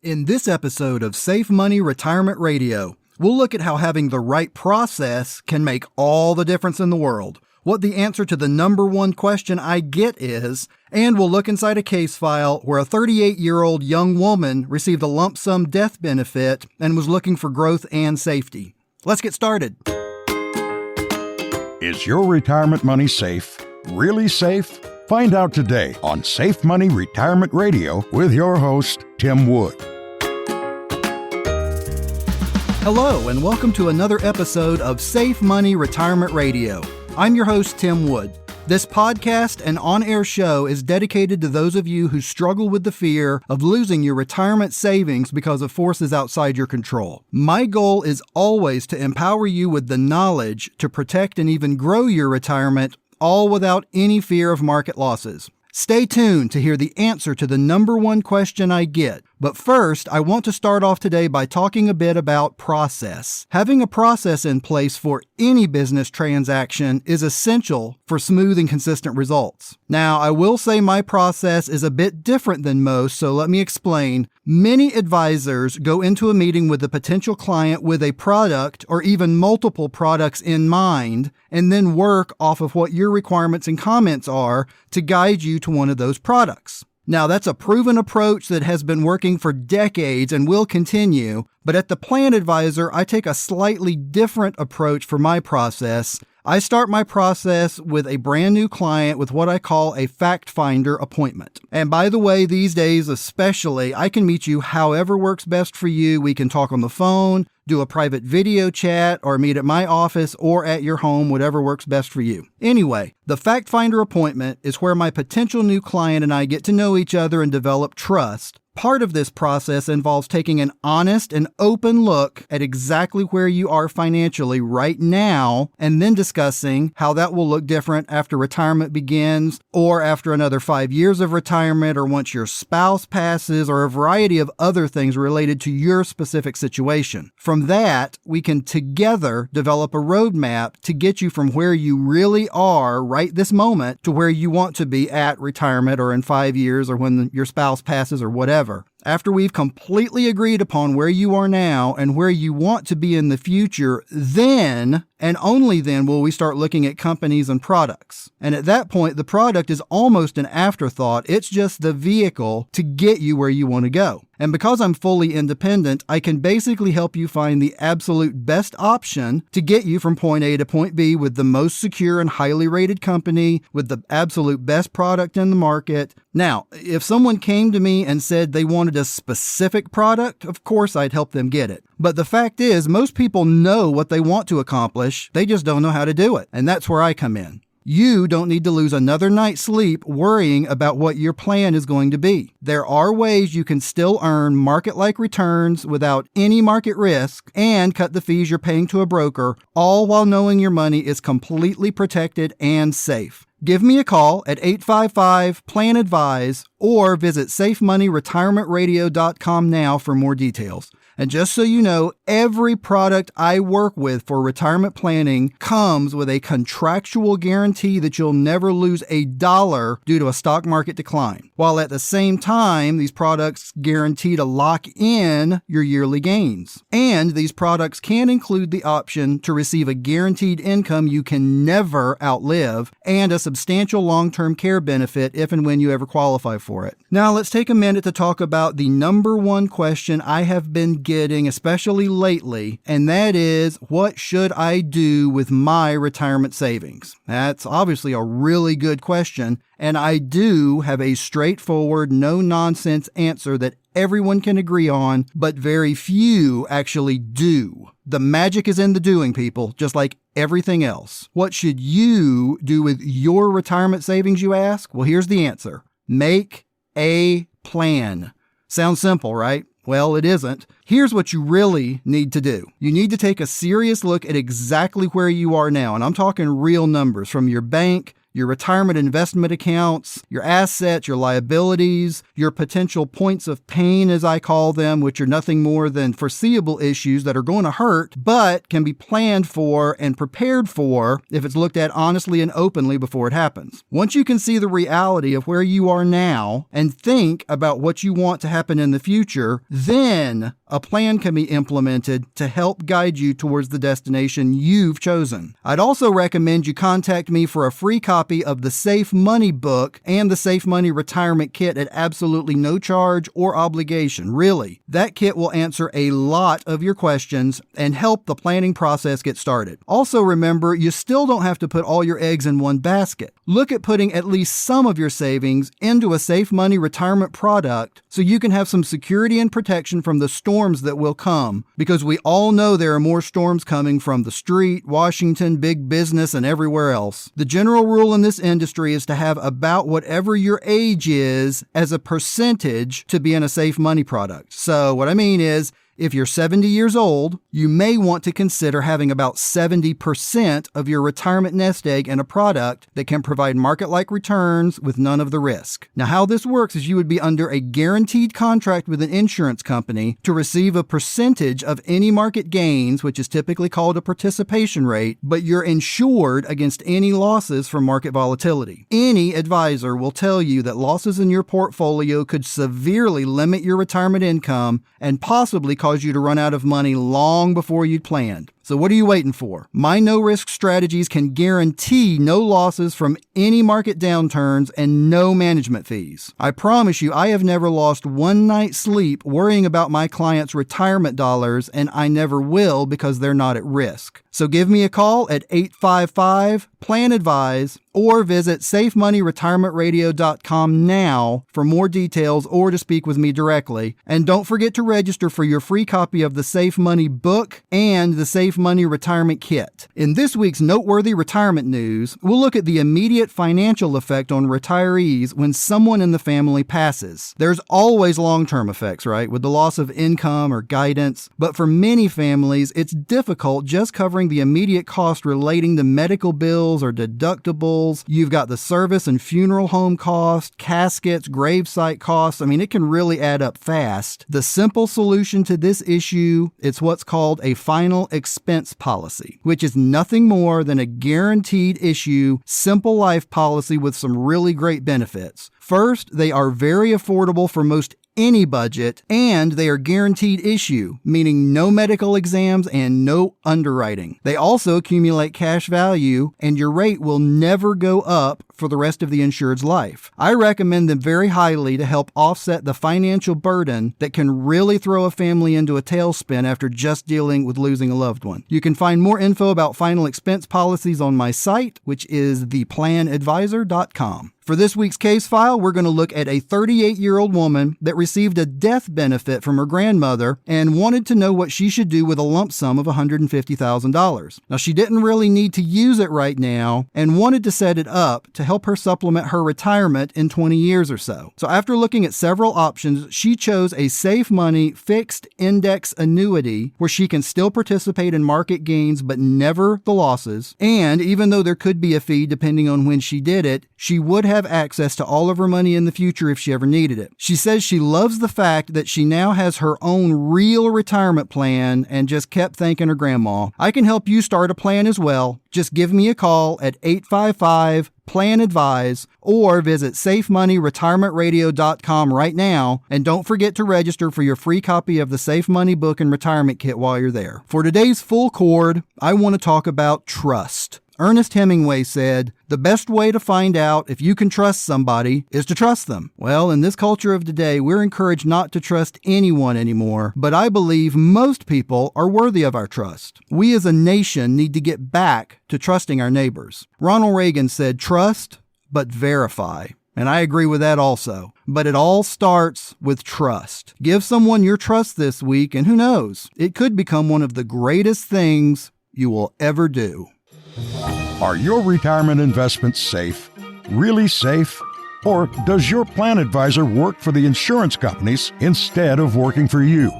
In this episode of Safe Money Retirement Radio, we'll look at how having the right process can make all the difference in the world, what the answer to the number one question I get is, and we'll look inside a case file where a 38-year-old young woman received a lump sum death benefit and was looking for growth and safety. Let's get started. Is your retirement money safe? Really safe? Find out today on Safe Money Retirement Radio with your host, Tim Wood. Hello, and welcome to another episode of Safe Money Retirement Radio. I'm your host, Tim Wood. This podcast and on-air show is dedicated to those of you who struggle with the fear of losing your retirement savings because of forces outside your control. My goal is always to empower you with the knowledge to protect and even grow your retirement, all without any fear of market losses. Stay tuned to hear the answer to the number one question I get. But first, I want to start off today by talking a bit about process. Having a process in place for any business transaction is essential for smooth and consistent results. Now, I will say my process is a bit different than most, so let me explain. Many advisors go into a meeting with a potential client with a product or even multiple products in mind, and then work off of what your requirements and comments are to guide you to one of those products. Now, that's a proven approach that has been working for decades and will continue, but at the Plan Advisor, I take a slightly different approach for my process. I start my process with a brand new client with what I call a fact finder appointment. And by the way, these days especially, I can meet you however works best for you. We can talk on the phone, do a private video chat, or meet at my office or at your home, whatever works best for you. Anyway, the fact finder appointment is where my potential new client and I get to know each other and develop trust. Part of this process involves taking an honest and open look at exactly where you are financially right now, and then discussing how that will look different after retirement begins, or after another 5 years of retirement, or once your spouse passes, or a variety of other things related to your specific situation. From that, we can together develop a roadmap to get you from where you really are right this moment to where you want to be at retirement, or in 5 years, or when your spouse passes, or whatever. After we've completely agreed upon where you are now and where you want to be in the future, then and only then will we start looking at companies and products. And at that point, the product is almost an afterthought. It's just the vehicle to get you where you want to go. And because I'm fully independent, I can basically help you find the absolute best option to get you from point A to point B with the most secure and highly rated company, with the absolute best product in the market. Now, if someone came to me and said they wanted a specific product, of course I'd help them get it. But the fact is, most people know what they want to accomplish, they just don't know how to do it. And that's where I come in. You don't need to lose another night's sleep worrying about what your plan is going to be. There are ways you can still earn market-like returns without any market risk and cut the fees you're paying to a broker, all while knowing your money is completely protected and safe. Give me a call at 855-PLAN-ADVISE or visit safemoneyretirementradio.com now for more details. And just so you know, every product I work with for retirement planning comes with a contractual guarantee that you'll never lose a dollar due to a stock market decline, while at the same time, these products guarantee to lock in your yearly gains. And these products can include the option to receive a guaranteed income you can never outlive and a substantial long-term care benefit if and when you ever qualify for it. Now, let's take a minute to talk about the number one question I have been getting, especially lately, and that is, what should I do with my retirement savings? That's obviously a really good question, and I do have a straightforward, no-nonsense answer that everyone can agree on, but very few actually do. The magic is in the doing, people, just like everything else. What should you do with your retirement savings, you ask? Well, here's the answer. Make a plan. Sounds simple, right? Well, it isn't. Here's what you really need to do. You need to take a serious look at exactly where you are now, and I'm talking real numbers from your bank, your retirement investment accounts, your assets, your liabilities, your potential points of pain, as I call them, which are nothing more than foreseeable issues that are going to hurt, but can be planned for and prepared for if it's looked at honestly and openly before it happens. Once you can see the reality of where you are now and think about what you want to happen in the future, then a plan can be implemented to help guide you towards the destination you've chosen. I'd also recommend you contact me for a free copy of the Safe Money book and the Safe Money Retirement Kit at absolutely no charge or obligation. Really, that kit will answer a lot of your questions and help the planning process get started. Also remember, you still don't have to put all your eggs in one basket. Look at putting at least some of your savings into a Safe Money retirement product so you can have some security and protection from the storms that will come, because we all know there are more storms coming from the street, Washington, big business, and everywhere else. The general rule in this industry is to have about whatever your age is as a percentage to be in a safe money product. So what I mean is, if you're 70 years old, you may want to consider having about 70% of your retirement nest egg in a product that can provide market-like returns with none of the risk. Now, how this works is you would be under a guaranteed contract with an insurance company to receive a percentage of any market gains, which is typically called a participation rate, but you're insured against any losses from market volatility. Any advisor will tell you that losses in your portfolio could severely limit your retirement income and possibly cause you to run out of money long before you'd planned. So what are you waiting for? My no-risk strategies can guarantee no losses from any market downturns and no management fees. I promise you, I have never lost one night's sleep worrying about my clients' retirement dollars, and I never will because they're not at risk. So give me a call at 855-PLAN-ADVISE or visit SafeMoneyRetirementRadio.com now for more details or to speak with me directly. And don't forget to register for your free copy of the Safe Money book and the Safe Money Retirement Kit. In this week's noteworthy retirement news, we'll look at the immediate financial effect on retirees when someone in the family passes. There's always long-term effects, right, with the loss of income or guidance, but for many families, it's difficult just covering the immediate cost relating to medical bills or deductibles. You've got the service and funeral home cost, caskets, gravesite costs. I mean, it can really add up fast. The simple solution to this issue, it's what's called a final expense policy, which is nothing more than a guaranteed issue, simple life policy with some really great benefits. First, they are very affordable for most any budget, and they are guaranteed issue, meaning no medical exams and no underwriting. They also accumulate cash value, and your rate will never go up for the rest of the insured's life. I recommend them very highly to help offset the financial burden that can really throw a family into a tailspin after just dealing with losing a loved one. You can find more info about final expense policies on my site, which is theplanadvisor.com. For this week's case file, we're going to look at a 38-year-old woman that received a death benefit from her grandmother and wanted to know what she should do with a lump sum of $150,000. Now, she didn't really need to use it right now and wanted to set it up to help her supplement her retirement in 20 years or so. So after looking at several options, she chose a Safe Money fixed index annuity where she can still participate in market gains but never the losses. And even though there could be a fee depending on when she did it, she would have access to all of her money in the future if she ever needed it. She says she loves the fact that she now has her own real retirement plan and just kept thanking her grandma. I can help you start a plan as well. Just give me a call at 855-PLAN-ADVISE or visit SafeMoneyRetirementRadio.com right now, and don't forget to register for your free copy of the Safe Money book and retirement kit while you're there. For today's full chord, I want to talk about trust. Ernest Hemingway said, "The best way to find out if you can trust somebody is to trust them." Well, in this culture of today, we're encouraged not to trust anyone anymore, but I believe most people are worthy of our trust. We as a nation need to get back to trusting our neighbors. Ronald Reagan said, "Trust, but verify." And I agree with that also. But it all starts with trust. Give someone your trust this week, and who knows, it could become one of the greatest things you will ever do. Are your retirement investments safe? Really safe? Or does your plan advisor work for the insurance companies instead of working for you?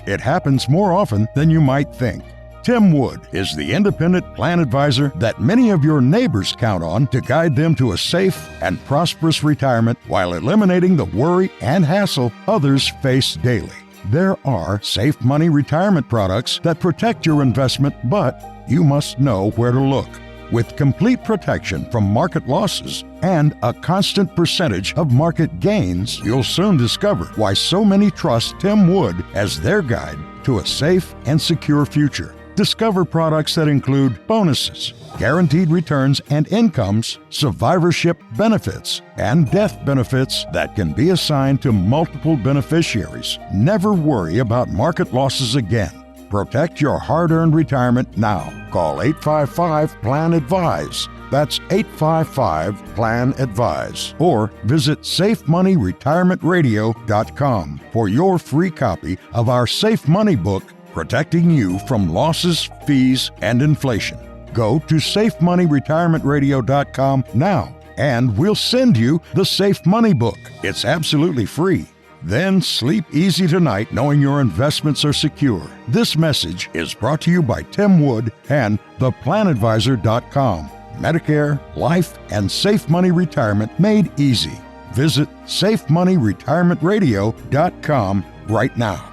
It happens more often than you might think. Tim Wood is the independent plan advisor that many of your neighbors count on to guide them to a safe and prosperous retirement while eliminating the worry and hassle others face daily. There are safe money retirement products that protect your investment, but you must know where to look. With complete protection from market losses and a constant percentage of market gains, you'll soon discover why so many trust Tim Wood as their guide to a safe and secure future. Discover products that include bonuses, guaranteed returns and incomes, survivorship benefits, and death benefits that can be assigned to multiple beneficiaries. Never worry about market losses again. Protect your hard-earned retirement now. Call 855-PLAN-ADVISE. That's 855-PLAN-ADVISE. Or visit SafeMoneyRetirementRadio.com for your free copy of our Safe Money book, Protecting You from Losses, Fees, and Inflation. Go to SafeMoneyRetirementRadio.com now, and we'll send you the Safe Money book. It's absolutely free. Then sleep easy tonight knowing your investments are secure. This message is brought to you by Tim Wood and theplanadvisor.com. Medicare, life, and Safe Money Retirement made easy. Visit SafeMoneyRetirementRadio.com right now.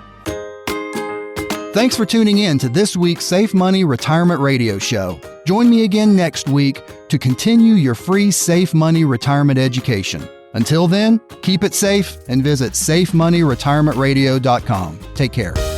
Thanks for tuning in to this week's Safe Money Retirement Radio Show. Join me again next week to continue your free Safe Money Retirement education. Until then, keep it safe and visit SafeMoneyRetirementRadio.com. Take care.